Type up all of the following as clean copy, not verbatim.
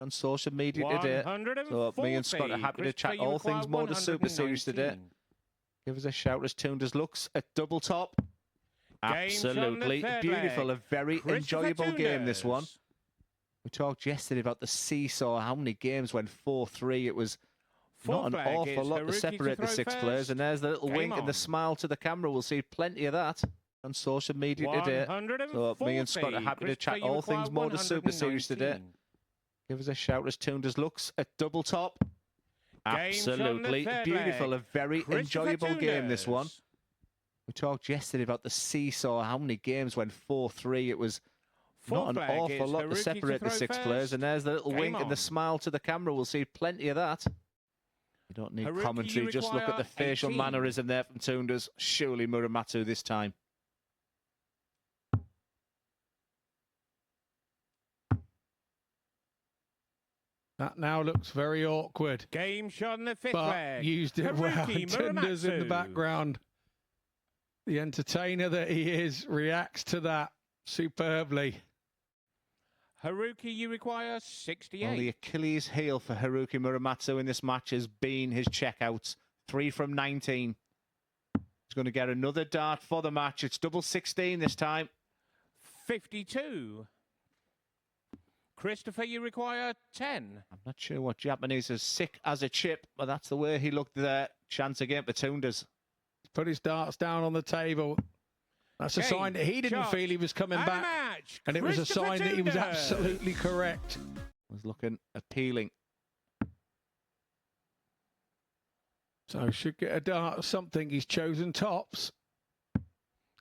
on social media today. So me and Scott are happy to chat all things Motor Super Series today. Give us a shout as Toonders looks at double top. Absolutely beautiful, a very enjoyable game this one. We talked yesterday about the seesaw, how many games went 4-3. It was not an awful lot to separate the six players. And there's the little wink and the smile to the camera. We'll see plenty of that on social media today. So me and Scott are happy to chat all things Motor Super Series today. Give us a shout as Toonders looks at double top. Absolutely beautiful, a very enjoyable game this one. We talked yesterday about the seesaw, how many games went 4-3. It was not an awful lot to separate the six players. And there's the little wink and the smile to the camera. We'll see plenty of that. You don't need commentary. Just look at the facial mannerism there from Toonders. Surely Muramatsu this time. That now looks very awkward. Game shot in the fifth but leg. Used it well. Tunders in the background. The entertainer that he is reacts to that superbly. Haruki, you require 68. Well, the Achilles heel for Haruki Muramatsu in this match has been his checkouts. 3 from 19. He's going to get another dart for the match. It's double 16 this time. 52. Christopher, you require 10. I'm not sure what Japanese is, sick as a chip, but that's the way he looked there. Chance again for Toonders. Put his darts down on the table. That's a sign that he didn't feel he was coming back. And it was a sign that he was absolutely correct. Was looking appealing. So should get a dart something. He's chosen tops.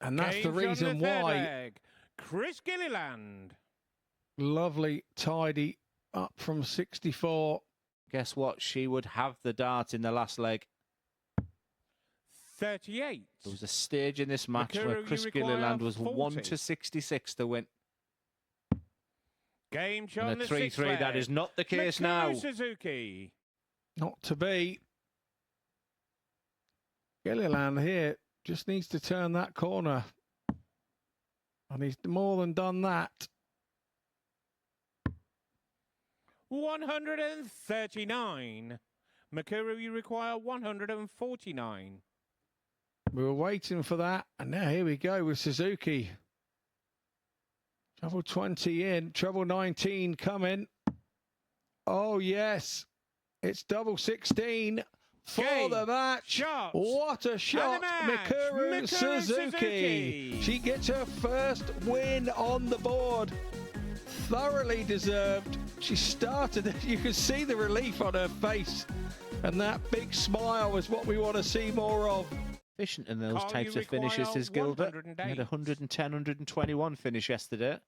And that's the reason why. Chris Gilliland. Lovely, tidy up from 64. Guess what? She would have the dart in the last leg. 38. There was a stage in this match where Chris Gilliland was 1-66 to win. Game shot and a 3-3. That is not the case now. Suzuki. Not to be. Gilliland here just needs to turn that corner. And he's more than done that. 139. Makuru, you require 149. We were waiting for that, and now here we go with Suzuki. Treble 20 in, treble 19 coming. Oh, yes. It's double 16 for the match. What a shot. Mikuru Suzuki. She gets her first win on the board. Thoroughly deserved. She started, you can see the relief on her face. And that big smile is what we want to see more of. Efficient in those types of finishes is Gilbert. He had 110, 121 finish yesterday.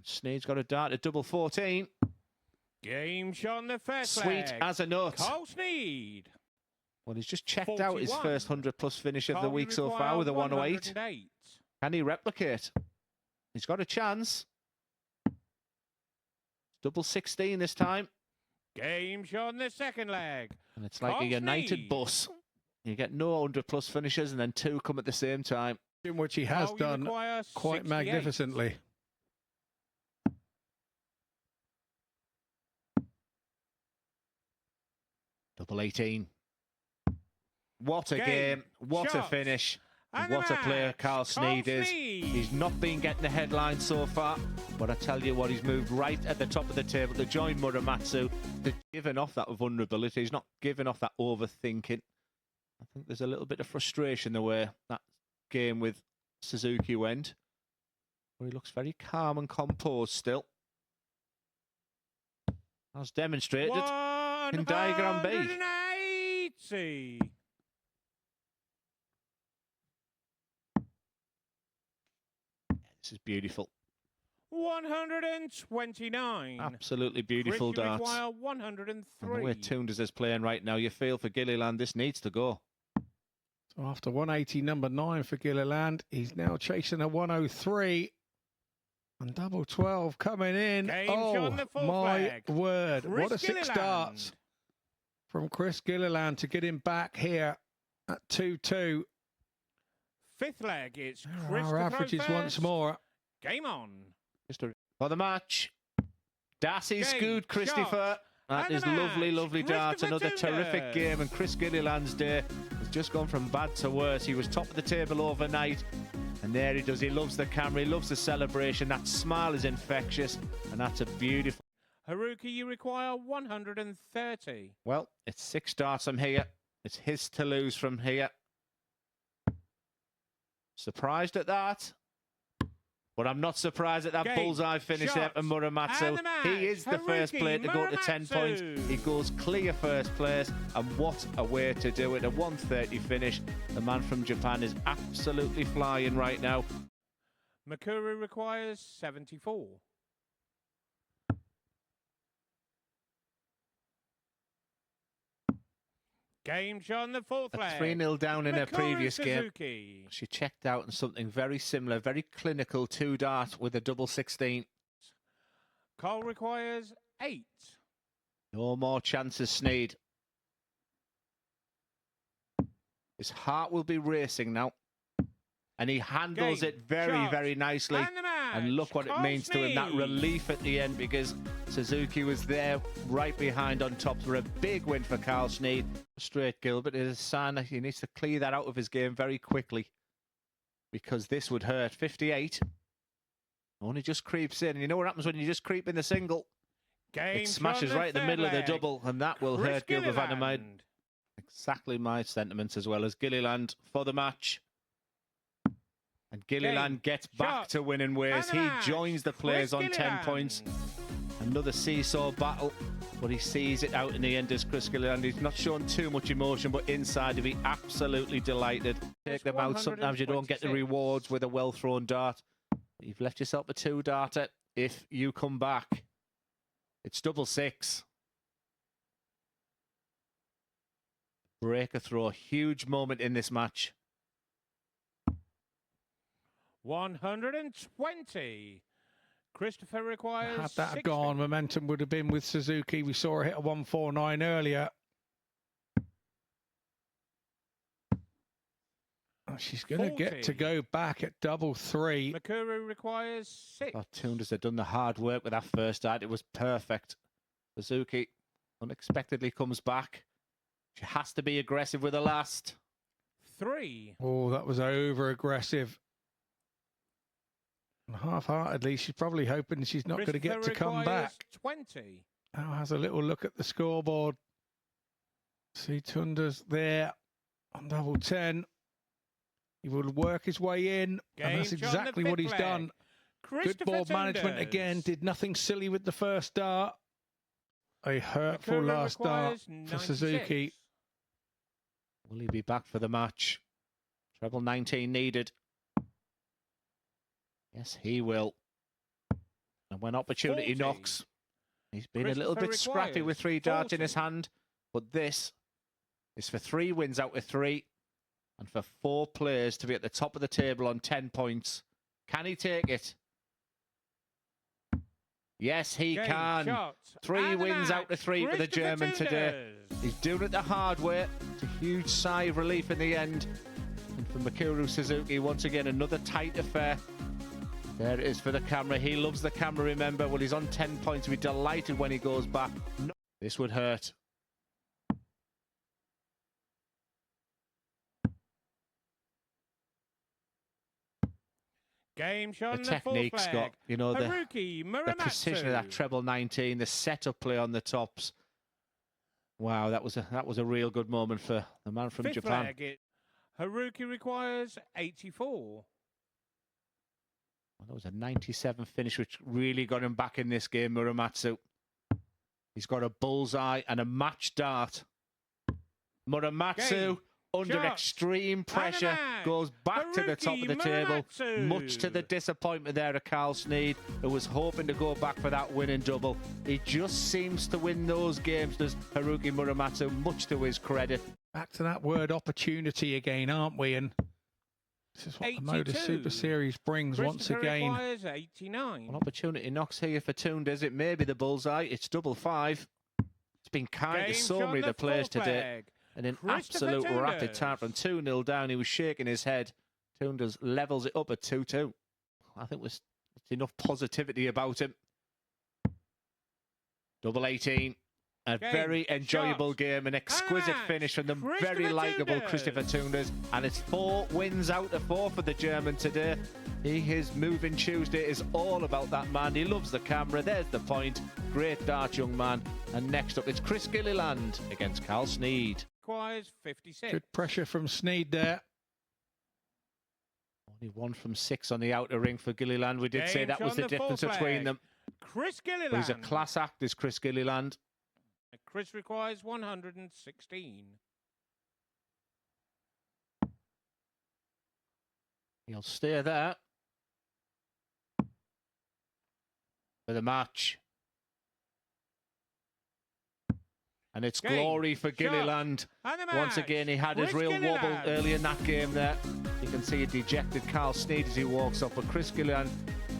Sneed's got a dart at double 14. Game shot on the first Sweet as a nut. Sneed. Well, he's just checked out his first 100-plus finish of the week so far with a 108. Can he replicate? He's got a chance. Double 16 this time. Game shot on the second leg. And it's like a United bus. You get no 100-plus finishes and then 2 come at the same time. In which he has done quite magnificently. Double 18. What a game. What a finish. And what a player Carl Sneed is. He's not been getting the headlines so far, but I tell you what, he's moved right at the top of the table to join Muramatsu. He's given off that vulnerability. He's not giving off that overthinking. I think there's a little bit of frustration the way that game with Suzuki went. But he looks very calm and composed still. As demonstrated in diagram B. 180. This is beautiful. 129. Absolutely beautiful darts. 103. And the way Toonders is playing right now, you feel for Gilliland, this needs to go. So after 180, number 9 for Gilliland, he's now chasing a 103. And double 12 coming in. Oh, my word. What a 6 darts from Chris Gilliland to get him back here at 2-2. Fifth leg, it's Chris. Our averages once more. Game on. For the match. Dassy scoot, Christopher. That is lovely, lovely darts. Another terrific game, and Chris Gilliland's day has just gone from bad to worse. He was top of the table overnight, and there he does. He loves the camera, he loves the celebration. That smile is infectious, and that's a beautiful... Haruki, you require 130. Well, it's 6 darts from here. It's his to lose from here. Surprised at that. But I'm not surprised at that bullseye finish there for Muramatsu. He is the first player to go to 10 points. He goes clear first place. And what a way to do it. A 130 finish. The man from Japan is absolutely flying right now. Mikuru requires 74. Game shot on the 4th leg. 3-0 down in her previous Suzuki. game. She checked out on something very similar, very clinical, 2 dart with a double 16. Cole requires 8. No more chances, Sneed. His heart will be racing now. And he handles it very, very nicely. And look what it means to him, that relief at the end, because Suzuki was there right behind on top for a big win for Carl Sneed. Straight Gilbert is a sign that he needs to clear that out of his game very quickly, because this would hurt. 58. Only just creeps in. You know what happens when you just creep in the single? It smashes right in the middle of the double, and that will hurt Gilbert Van der Meijden. Exactly my sentiments as well as Gilliland for the match. And Gilliland gets back to winning ways. He joins the players on 10 points. Another seesaw battle, but he sees it out in the end as Chris Gilliland. He's not showing too much emotion, but inside of he absolutely delighted. Take them out. Sometimes you don't get the rewards with a well-thrown dart. You've left yourself a 2-darter. If you come back, it's double 6. Breaker throw, huge moment in this match. 120. Christopher requires Had that 60. gone, momentum would have been with Suzuki. We saw her hit a 149 earlier. She's going to get to go back at double 3. Mikuru requires 6. Oh, Toonders had done the hard work with that first dart. It was perfect. Suzuki unexpectedly comes back. She has to be aggressive with the last. 3. Oh, that was over-aggressive. Half-heartedly, she's probably hoping she's not going to get to come back. 20. Now has a little look at the scoreboard. See Tunders there on double 10. He will work his way in, and that's exactly what he's done. Good ball management again. Did nothing silly with the first dart. A hurtful last dart for Suzuki. Will he be back for the match? Treble 19 needed. Yes, he will. And when opportunity knocks, he's been a little bit scrappy with 3 darts in his hand. But this is for 3 wins out of 3. And for 4 players to be at the top of the table on 10 points. Can he take it? Yes, he can. 3 wins out of 3 for the German today. He's doing it the hard way. It's a huge sigh of relief in the end. And for Mikuru Suzuki, once again, another tight affair. There it is for the camera. He loves the camera, remember. Well, he's on 10 points. He'll be delighted when he goes back. No. This would hurt. Game shot. The technique, Scott. You know, the precision of that treble 19, the setup play on the tops. Wow, that was a real good moment for the man from Japan. Haruki requires 84. Well, that was a 97 finish, which really got him back in this game, Muramatsu. He's got a bullseye and a match dart. Muramatsu, under extreme pressure, goes back to the top of the table, much to the disappointment there of Carl Sneed, who was hoping to go back for that winning double. He just seems to win those games, does Haruki Muramatsu, much to his credit. Back to that word opportunity again, aren't we? And this is what 82. The Motor Super Series brings once again. 89. An opportunity knocks here for Toonders. It may be the bullseye. It's double 5. It's been kind to so many of the players today. And in absolute rapid time from 2-0 down, he was shaking his head. Toonders levels it up at 2-2. I think there's enough positivity about him. Double 18. A very enjoyable game, an exquisite finish from the very likeable Christopher Toonders, and it's 4 wins out of 4 for the German today. His Moving Tuesday is all about that man. He loves the camera. There's the point. Great dart, young man. And next up, it's Chris Gilliland against Carl Sneed. Requires 56. Good pressure from Sneed there. Only 1 from 6 on the outer ring for Gilliland. We did say that was the difference between them. Chris Gilliland. But he's a class act, is Chris Gilliland. Chris requires 116. He'll stay there for the match. And it's glory for Gilliland. Once again, he had his real wobble early in that game there. You can see a dejected Carl Sneed as he walks up. But Chris Gilliland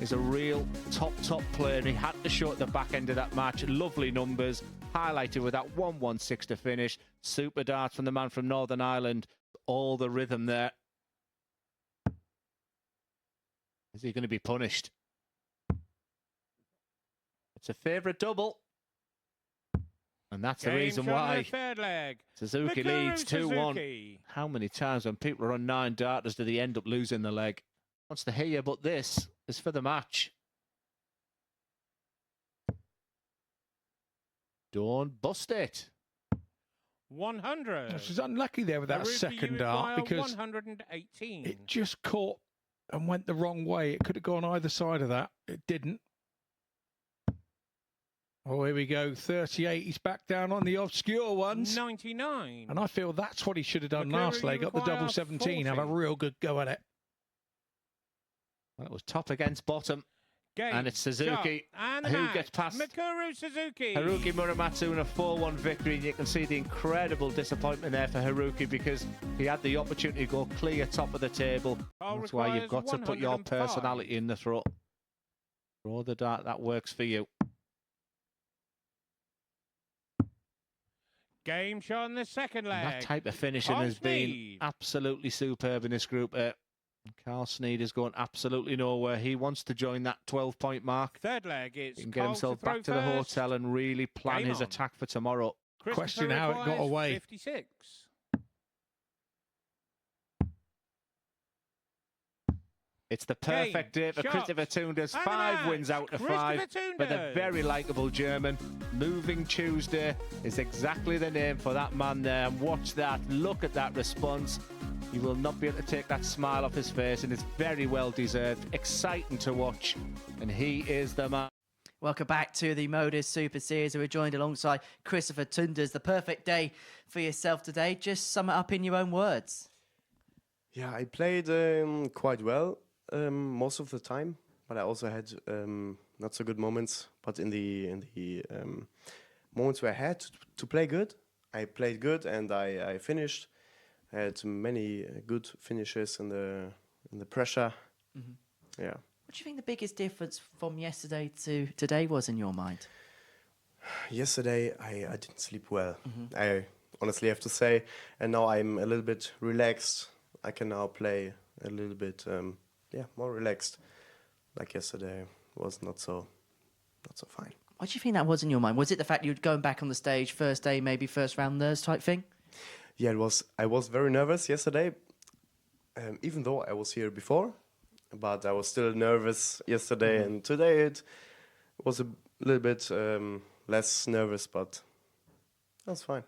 is a real top player, and he had to show at the back end of that match. Lovely numbers, highlighted with that 116 to finish. Super darts from the man from Northern Ireland. All the rhythm there. Is he going to be punished? It's a favourite double. And that's the reason why Suzuki leads 2-1. How many times when people are on 9 darters do they end up losing the leg? Wants to hear you, but this is for the match. Don't bust it. 100. She's unlucky there with that second dart because 118. It just caught and went the wrong way. It could have gone either side of that. It didn't. Oh, here we go. 38. He's back down on the obscure ones. 99. And I feel that's what he should have done last leg. Up the double 17. 40. Have a real good go at it. Well, it was top against bottom. And it's Suzuki who gets past Suzuki. Haruki Muramatsu in a 4-1 victory. And you can see the incredible disappointment there for Haruki because he had the opportunity to go clear top of the table. That's why you've got to put your personality in the throw. Throw the dart that works for you. Game shot in the second leg. And that type of finishing has been absolutely superb in this group. Carl Sneed is going absolutely nowhere. He wants to join that 12-point mark. Third leg is he can get himself back to the hotel and really plan his attack for tomorrow. Question how it got away. 56. It's the perfect day for Christopher Toonders. 5 wins out of 5 for the very likeable German. Moving Tuesday is exactly the name for that man there. And watch that. Look at that response. He will not be able to take that smile off his face, and it's very well deserved. Exciting to watch. And he is the man. Welcome back to the Modus Super Series. We're joined alongside Christopher Tunders. The perfect day for yourself today. Just sum it up in your own words. Yeah, I played quite well. Most of the time, but I also had not so good moments. But in the moments where I had to play good, I played good and I finished. I had many good finishes in the pressure. Mm-hmm. Yeah. What do you think the biggest difference from yesterday to today was in your mind? Yesterday I didn't sleep well. Mm-hmm. I honestly have to say, and now I'm a little bit relaxed. I can now play a little bit. More relaxed. Like yesterday was not so fine. What do you think that was in your mind? Was it the fact you were going back on the stage first day, maybe first round nerves type thing? Yeah, it was. I was very nervous yesterday, even though I was here before, but I was still nervous yesterday. Mm-hmm. And today it was a little bit less nervous, but that's fine.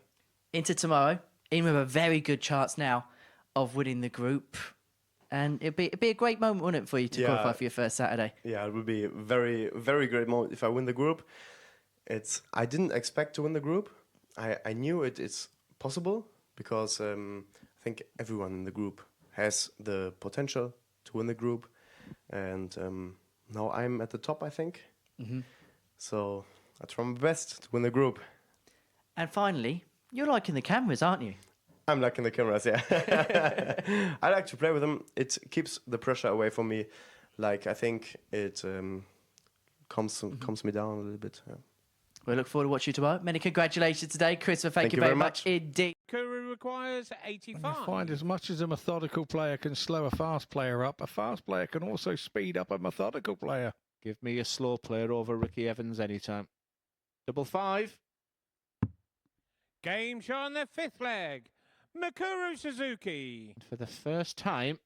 Into tomorrow, in with a very good chance now of winning the group. And it'd be a great moment, wouldn't it, for you to qualify for your first Saturday? Yeah, it would be a very, very great moment if I win the group. I didn't expect to win the group. I knew it's possible because I think everyone in the group has the potential to win the group. And now I'm at the top, I think. Mm-hmm. So I try my best to win the group. And finally, you're liking the cameras, aren't you? I'm liking the cameras, yeah. I like to play with them. It keeps the pressure away from me. Like, I think it calms me down a little bit. Yeah. We look forward to watching you tomorrow. Many congratulations today, Christopher. Thank you very much indeed. Kuru requires 85. I find as much as a methodical player can slow a fast player up, a fast player can also speed up a methodical player. Give me a slow player over Ricky Evans anytime. Double 5. Game shot on the 5th leg. Mikuru Suzuki. For the first time,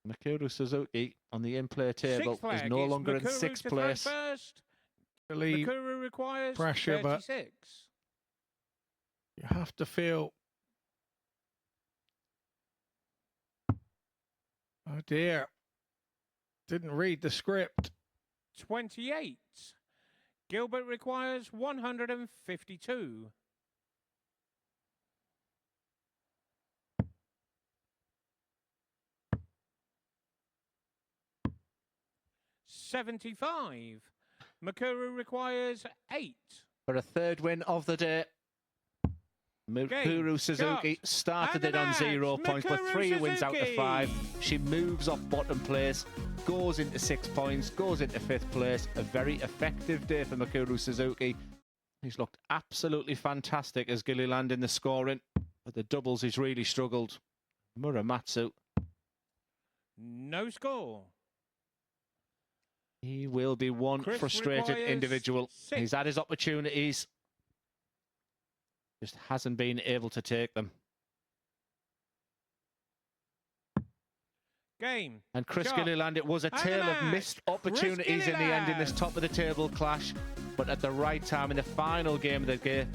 Mikuru Suzuki on the in-play table is no longer in 6th place. First. Really Mikuru requires pressure, 36. But you have to feel. Oh dear. Didn't read the script. 28. Gilbert requires 152. 75. Mikuru requires 8. For a 3rd win of the day. Mikuru Suzuki started it on 0 points, but 3 wins out of 5. She moves off bottom place, goes into 6 points, goes into 5th place. A very effective day for Mikuru Suzuki. He's looked absolutely fantastic as Gilliland in the scoring, but the doubles he's really struggled. Muramatsu. No score. He will be one Chris frustrated individual. 6. He's had his opportunities. Just hasn't been able to take them. Game. And Chris Shot. Gilliland, it was a tale of missed opportunities in the end in this top of the table clash. But at the right time, in the final game of the game,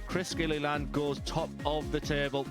Chris Gilliland goes top of the table.